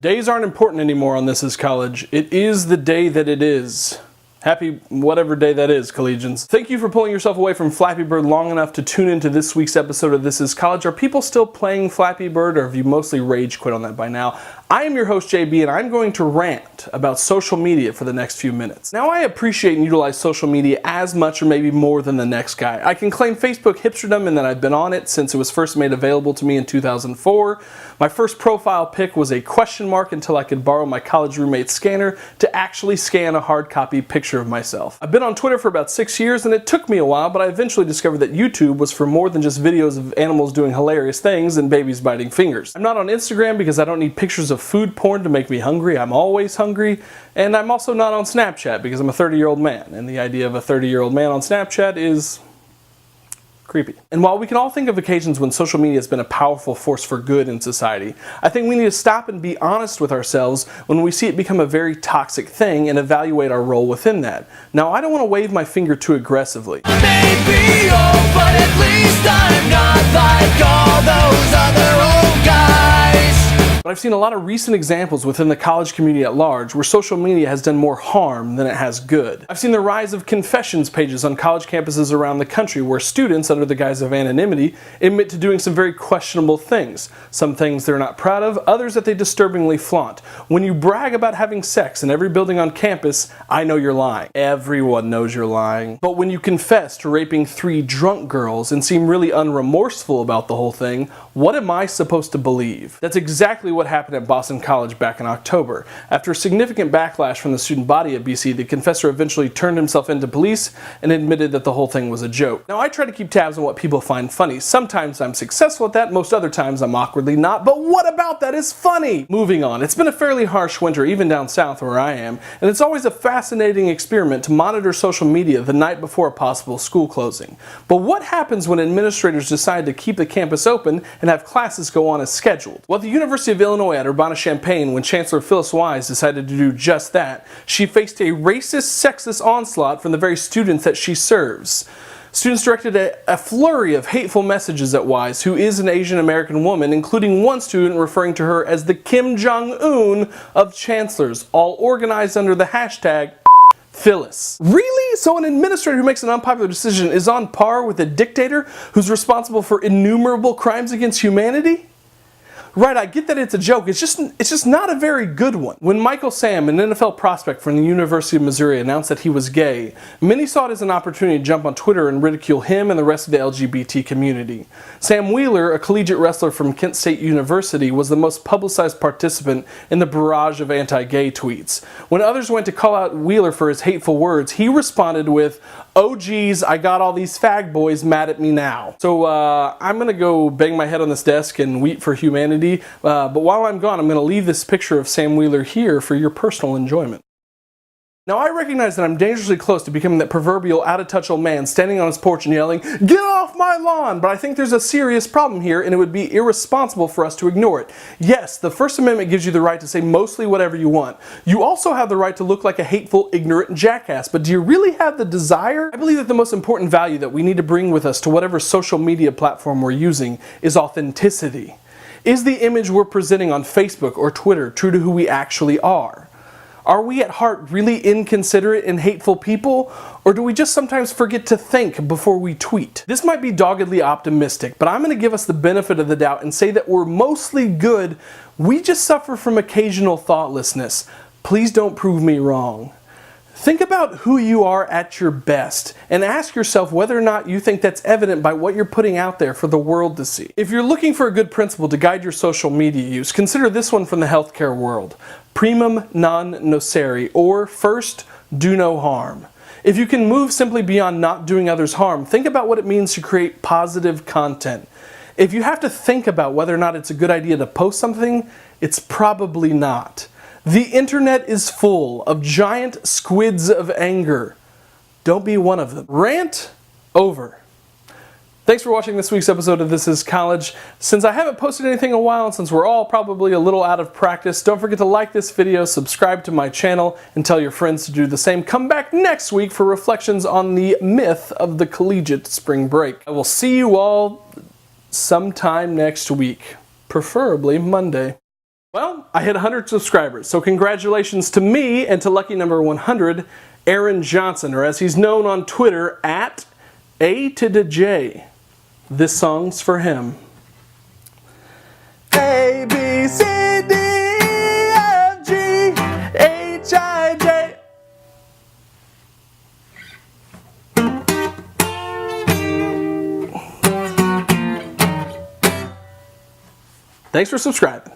Days aren't important anymore on This Is College. It is the day that it is. Happy whatever day that is, collegians. Thank you for pulling yourself away from Flappy Bird long enough to tune into this week's episode of This Is College. Are people still playing Flappy Bird, or have you mostly rage quit on that by now? I am your host, JB, and I'm going to rant about social media for the next few minutes. Now, I appreciate and utilize social media as much or maybe more than the next guy. I can claim Facebook hipsterdom in that I've been on it since it was first made available to me in 2004. My first profile pic was a question mark until I could borrow my college roommate's scanner to actually scan a hard copy picture of myself. I've been on Twitter for about 6 years, and it took me a while, but I eventually discovered that YouTube was for more than just videos of animals doing hilarious things and babies biting fingers. I'm not on Instagram because I don't need pictures of food porn to make me hungry. I'm always hungry. And I'm also not on Snapchat because I'm a 30-year-old man, and the idea of a 30-year-old man on Snapchat is creepy. And while we can all think of occasions when social media has been a powerful force for good in society, I think we need to stop and be honest with ourselves when we see it become a very toxic thing and evaluate our role within that. Now, I don't want to wave my finger too aggressively. Maybe old, but at least I'm not like all those other old guys. But I've seen a lot of recent examples within the college community at large where social media has done more harm than it has good. I've seen the rise of confessions pages on college campuses around the country where students, under the guise of anonymity, admit to doing some very questionable things. Some things they're not proud of, others that they disturbingly flaunt. When you brag about having sex in every building on campus, I know you're lying. Everyone knows you're lying. But when you confess to raping 3 drunk girls and seem really unremorseful about the whole thing, what am I supposed to believe? That's exactly what happened at Boston College back in October. After a significant backlash from the student body at BC, the confessor eventually turned himself into police and admitted that the whole thing was a joke. Now, I try to keep tabs on what people find funny. Sometimes I'm successful at that, most other times I'm awkwardly not, but what about that is funny? Moving on, it's been a fairly harsh winter, even down south where I am, and it's always a fascinating experiment to monitor social media the night before a possible school closing. But what happens when administrators decide to keep the campus open and have classes go on as scheduled? Well, at the University of Illinois at Urbana-Champaign, when Chancellor Phyllis Wise decided to do just that, she faced a racist, sexist onslaught from the very students that she serves. Students directed a flurry of hateful messages at Wise, who is an Asian American woman, including one student referring to her as the Kim Jong-un of chancellors, all organized under the hashtag Phyllis. Really? So an administrator who makes an unpopular decision is on par with a dictator who's responsible for innumerable crimes against humanity? Right, I get that it's a joke, it's just not a very good one. When Michael Sam, an NFL prospect from the University of Missouri, announced that he was gay, many saw it as an opportunity to jump on Twitter and ridicule him and the rest of the LGBT community. Sam Wheeler, a collegiate wrestler from Kent State University, was the most publicized participant in the barrage of anti-gay tweets. When others went to call out Wheeler for his hateful words, he responded with, "Oh geez, I got all these fag boys mad at me now." So I'm gonna go bang my head on this desk and weep for humanity. But while I'm gone, I'm going to leave this picture of Sam Wheeler here for your personal enjoyment. Now, I recognize that I'm dangerously close to becoming that proverbial out-of-touch old man standing on his porch and yelling, "Get off my lawn!" But I think there's a serious problem here, and it would be irresponsible for us to ignore it. Yes, the First Amendment gives you the right to say mostly whatever you want. You also have the right to look like a hateful, ignorant jackass, but do you really have the desire? I believe that the most important value that we need to bring with us to whatever social media platform we're using is authenticity. Is the image we're presenting on Facebook or Twitter true to who we actually are? Are we at heart really inconsiderate and hateful people? Or do we just sometimes forget to think before we tweet? This might be doggedly optimistic, but I'm going to give us the benefit of the doubt and say that we're mostly good. We just suffer from occasional thoughtlessness. Please don't prove me wrong. Think about who you are at your best and ask yourself whether or not you think that's evident by what you're putting out there for the world to see. If you're looking for a good principle to guide your social media use, consider this one from the healthcare world. Primum non nocere, or first, do no harm. If you can move simply beyond not doing others harm, think about what it means to create positive content. If you have to think about whether or not it's a good idea to post something, it's probably not. The internet is full of giant squids of anger. Don't be one of them. Rant over. Thanks for watching this week's episode of This Is College. Since I haven't posted anything in a while, and since we're all probably a little out of practice, don't forget to like this video, subscribe to my channel, and tell your friends to do the same. Come back next week for reflections on the myth of the collegiate spring break. I will see you all sometime next week, preferably Monday. Well, I hit 100 subscribers, so congratulations to me and to lucky number 100, Aaron Johnson, or as he's known on Twitter, at A to the J. This song's for him. A, B, C, D, E, F, G, H, I, J. Thanks for subscribing.